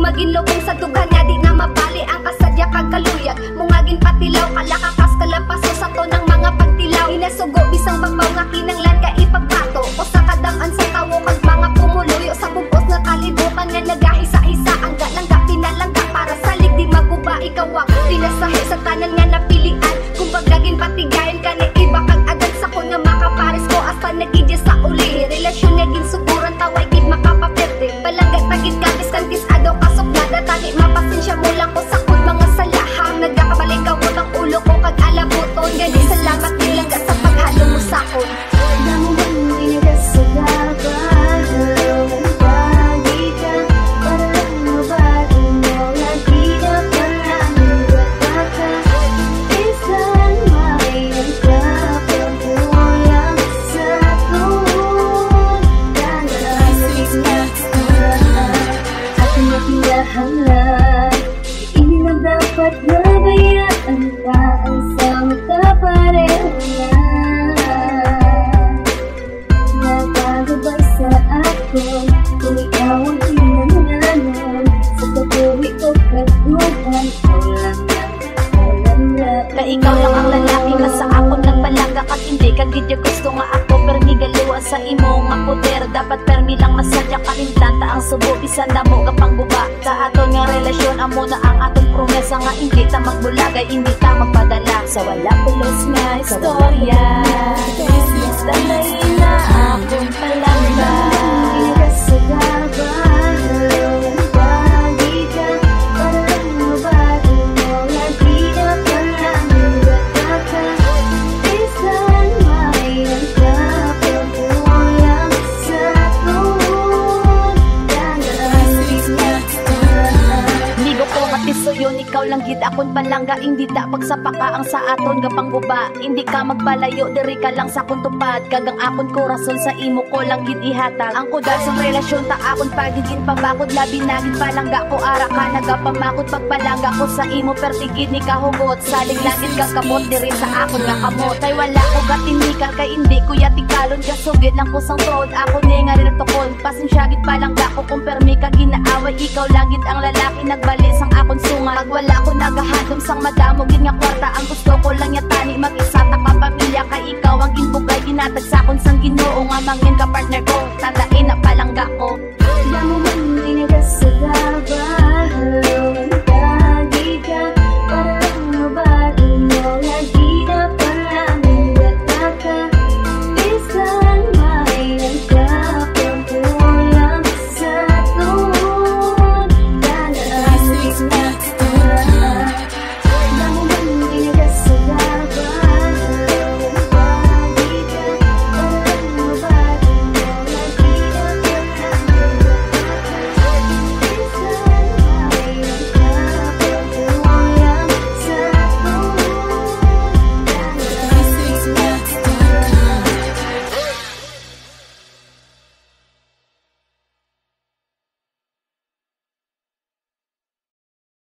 Maginlubong sa dughan nga di na mabali ang kasadya kag kaluyag mungagin patilaw kalakakas kalapaso sa to ng mga pagtilaw inasugo bisang bagbaw nga kinanglan ka ipagpato o sa kadang-an sa tawo kag mga pumuluyo sa bubos nga kalibutan nga nagahisa-hisa ang galangga pinalangga para salig di maguba ikaw ang pinasahi sa tanan nga napilian kumbaga ginpatigayon ka ni iba kag agad sa ko nga makapares ko hasta nagidya sa uli relasyon nga ginsuguran taway gid makapaperte palangga tagid kapis kantis adaw tani mapasensya mo lang ko sakot mga salahang nagkakabalik ka mo ng ulo ko kag alabuton gani salamat nilang sa paghalo mo sakot ini na dapat nabayaan ka ang samakapareho na nagagabay sa ako kung ikaw ang pinanganon sa patuloy ko katuhan na ikaw lang ang lalaki nga sa akon nagpalaga kat hindi ka gidya gusto nga ako permi galuwa sa imo nga poder dapat permi lang masadya kalintanta ang subo bisan damo ka pangguba sa aton nga relasyon amo na ang aton promesa nga hindi ta magbulagay hindi ta magpadala sa wala pulos nga istorya basta na ina akong palangga ikaw lang gid akon palangga hindi ta pagsapaka ang sa aton gapangguba hindi ka magbalayo diri ka lang sa akon tupad kagang akon korason sa imo ko lang gid ihatag ang kudas sa relasyon ta akon pagiging pabakod labi nagid palangga ko ara ka nagapamakod pagpalangga ko sa imo pertigid ni kahugot saling langit ka kamot diri sa akon nga kamot kay wala ko gatinikal kay hindi ko yatikalon kasugid lang ko sang proud ako ni nga rin tukon pasensya gid palangga ko kung permi ka ginaaway ikaw lang gid ang lalaki nagbali sang akon sunga wala ko nagahandom sang madamo gid nga kwarta ang gusto ko lang yatani mag-isa ta ka pamilya kay ikaw ang ginbugay ginatag sa akon sang Ginoo nga mangin ka partner ko